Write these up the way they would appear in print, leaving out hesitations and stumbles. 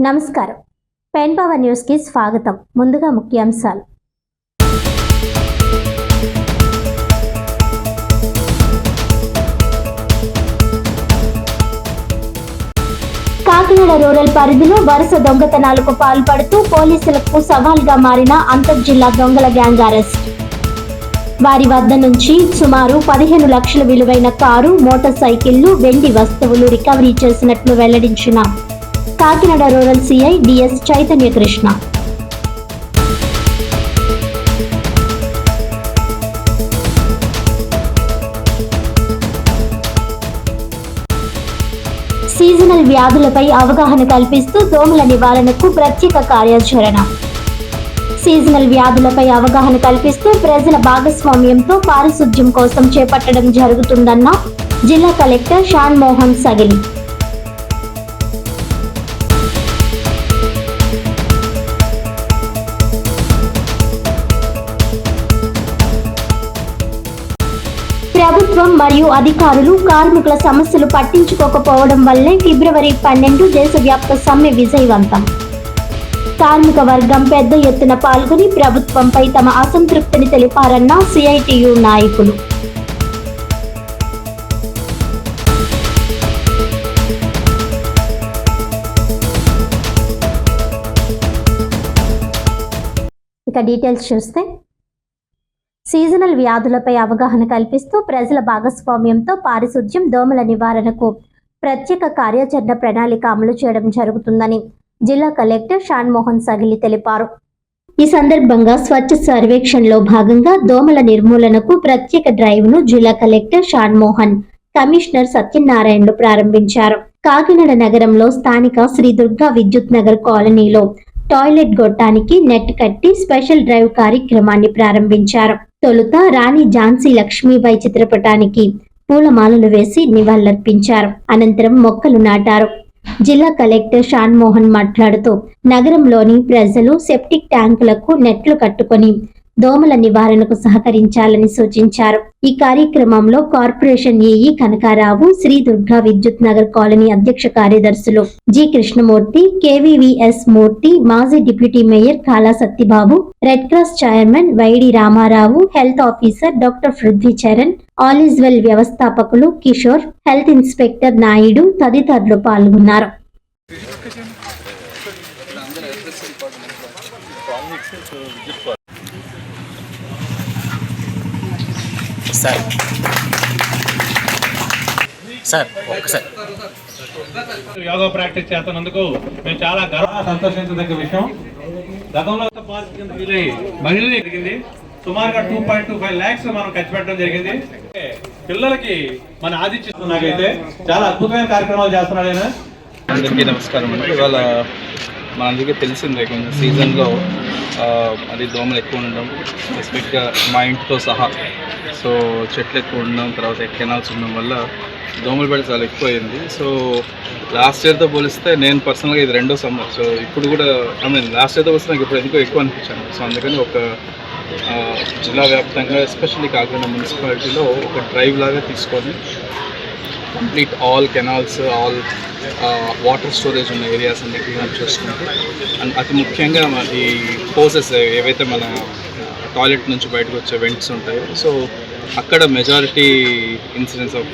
నమస్కారం. Pen power news కి స్వాగతం. ముందుగా ముఖ్యాంశాలు. కాకినాడ రూరల్ పరిధిలో వరుస దొంగతనాలకు పాల్పడుతూ పోలీసులకు సవాల్గా మారిన అంతర్జిల్లా దొంగల గ్యాంగ్ అరెస్ట్. వారి వద్ద నుంచి సుమారు 15 లక్షల విలువైన కారు, మోటార్ సైకిళ్లు, వెండి వస్తువులు రికవరీ చేసినట్లు వెల్లడించిన Kakinada rural CI DS Chaitanya Krishna. Seasonal వ్యాధులపై అవగాహన కల్పిస్తూ దోమల నివారణకు ప్రత్యేక కార్యాచరణ. సీజనల్ వ్యాధులపై అవగాహన కల్పిస్తూ ప్రజల భాగస్వామ్యంతో పారిశుధ్యం కోసం చేపట్టడం జరుగుతుందన్న జిల్లా కలెక్టర్ షాన్ మోహన్ సగిలి. ప్రభుత్వం మరియు అధికారులు కార్మికుల సమస్యలు పట్టించుకోకపోవడం వల్లే ఫిబ్రవరి 12 దేశవ్యాప్త సమ్మె విజయవంతం. కార్మిక వర్గం పెద్ద ఎత్తున పాల్గొని ప్రభుత్వంపై తమ అసంతృప్తిని తెలిపారన్న సిఐటియు నాయకులు. ఇక డీటెయిల్స్ చూస్తే, సీజనల్ వ్యాధులపై అవగాహన కల్పిస్తూ ప్రజల భాగస్వామ్యంతో పారిశుధ్యం, దోమల నివారణకు ప్రత్యేక కార్యాచరణ ప్రణాళిక అమలు చేయడం జరుగుతుందని జిల్లా కలెక్టర్ షాన్ మోహన్ సగిలి తెలిపారు. ఈ సందర్భంగా స్వచ్ఛ సర్వేక్షణలో భాగంగా దోమల నిర్మూలనకు ప్రత్యేక డ్రైవ్ను జిల్లా కలెక్టర్ షాన్ మోహన్, కమిషనర్ సత్యనారాయణలు ప్రారంభించారు. కాకినాడ నగరంలో స్థానిక శ్రీ దుర్గా విద్యుత్ నగర్ కాలనీలో టాయిలెట్ గొట్టానికి నెట్ కట్టి స్పెషల్ డ్రైవ్ కార్యక్రమాన్ని ప్రారంభించారు. తొలుత రాణి ఝాన్సీ లక్ష్మీబాయి చిత్రపటానికి పూలమాలలు వేసి నివాళులర్పించారు. అనంతరం మొక్కలు నాటారు. జిల్లా కలెక్టర్ షాన్ మోహన్ మాట్లాడుతూ నగరంలోని ప్రజలు సెప్టిక్ ట్యాంకులకు నెట్లు కట్టుకొని దోమల నివారణకు సహకరించాలని సూచించారు. ఈ కార్యక్రమంలో కార్పొరేషన్ ఏఈ కనకారావు, శ్రీ దుర్గా విద్యుత్ నగర్ కాలనీ అధ్యక్ష కార్యదర్శులు జి కృష్ణమూర్తి, కేవీవీఎస్ మూర్తి, మాజీ deputy mayor Kala Satyababu, red cross chairman Y D Ramarao, health officer doctor Prithvi Charan, all is well వ్యవస్థాపకులు కిషోర్, హెల్త్ ఇన్స్పెక్టర్ నాయుడు తదితరులు పాల్గొన్నారు. సార్ ఒక్కసారి యోగా ప్రాక్టీస్ చేస్తున్నందుకు మేము చాలా సంతోషించదగ్గ విషయం. గతంలో పార్క్ కింద మహిళలు జరిగింది. సుమారుగా 2.25 lakhs మనం ఖర్చు పెట్టడం జరిగింది. పిల్లలకి మన ఆదిత్య నాకైతే చాలా అద్భుతమైన కార్యక్రమాలు చేస్తున్నాడు ఆయన. అందరికీ నమస్కారం అండి. ఇవాళ మనందరికీ తెలిసిందే కొంచెం సీజన్లో అది దోమలు ఎక్కువ ఉండడం, స్పెసిఫిక్గా మా ఇంటితో సహా. సో చెట్లు ఎక్కువ ఉండడం, తర్వాత కెనాల్స్ ఉండడం వల్ల దోమల బెడ చాలా ఎక్కువైంది. సో లాస్ట్ ఇయర్తో పోలిస్తే నేను పర్సనల్గా ఇది రెండో సమ్మర్. సో ఇప్పుడు కూడా లాస్ట్ ఇయర్తో పోలిస్తే నాకు ఇప్పుడు ఎందుకో ఎక్కువ అనిపించాను. సో అందుకని ఒక జిల్లా వ్యాప్తంగా ఎస్పెషల్లీ కాకినాడ మున్సిపాలిటీలో ఒక డ్రైవ్ లాగా తీసుకొని complete all canals, all water storage ఉన్న ఏరియాస్ అన్ని క్లీనప్ చేసుకుంటూ, అండ్ అతి ముఖ్యంగా ఈ హోసెస్ ఏవైతే మన టాయిలెట్ నుంచి బయటకు వచ్చే వెంట్స్ ఉంటాయో, సో అక్కడ మెజారిటీ ఇన్సిడెంట్స్ ఆఫ్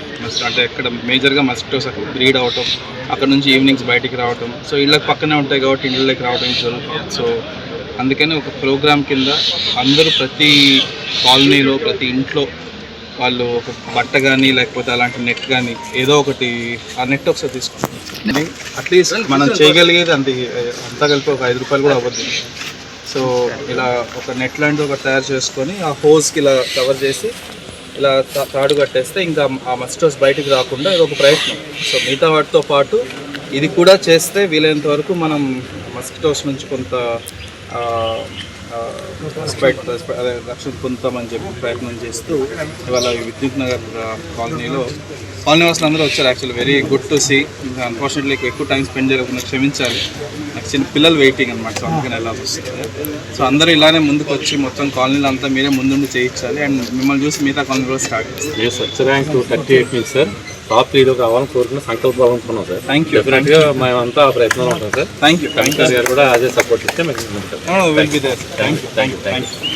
అంటే అక్కడ మేజర్గా మస్కిటోస్ అక్కడ బ్రీడ్ అవటం, అక్కడ నుంచి ఈవినింగ్స్ బయటికి రావటం, సో ఇళ్ళకి పక్కనే ఉంటాయి కాబట్టి ఇళ్ళకి రావడం జరుగుతుంది. సో అందుకని ఒక ప్రోగ్రామ్ కింద అందరూ ప్రతి కాలనీలో ప్రతి ఇంట్లో వాళ్ళు ఒక బట్ట కానీ లేకపోతే అలాంటి నెట్ కానీ ఏదో ఒకటి, ఆ నెట్ ఒకసారి తీసుకుంటాం. అట్లీస్ట్ మనం చేయగలిగేది అంతా కలిపి ఒక 5 రూపాయలు కూడా అవ్వద్దు. సో ఇలా ఒక నెట్ లాంటి ఒకటి తయారు చేసుకొని ఆ హోస్కి ఇలా కవర్ చేసి ఇలా తాడు కట్టేస్తే ఇంకా ఆ మస్కిటోస్ బయటికి రాకుండా ఇది ఒక ప్రయత్నం. సో మిగతా వాటితో పాటు ఇది కూడా చేస్తే వీలైనంత వరకు మనం మస్కిటోస్ నుంచి కొంత రక్షణ పొందుతామని చెప్పి ప్రయత్నం చేస్తూ ఇవాళ విద్యుత్ నగర్ కాలనీలో కాలనీ అందరూ వచ్చారు. Actually very good to see. Unfortunately ఎక్కువ టైం స్పెండ్ చేయకుండా క్షమించాలి, నాకు చిన్న పిల్లలు వెయిటింగ్ అనమాట. సో అందుకని ఎలా వస్తుంది. సో అందరూ ఇలానే ముందుకు వచ్చి మొత్తం కాలనీలో అంతా మీరే ముందుండి చేయించాలి. అండ్ మిమ్మల్ని చూసి మిగతా కాలనీ కూడా స్టార్ట్ చేస్తారు. Rank 38 sir. టాప్ 3లోకి రావాలని కోరుకున్న సంకల్పాలు అనుకున్నాం సార్. Thank you. డెఫినెట్గా మేమంతా ఆ ప్రయత్నంలో ఉంటాం సార్. Thank you. కమిషనర్ గారు కూడా అదే సపోర్ట్ ఇస్తే మీకు will be there. Thank you.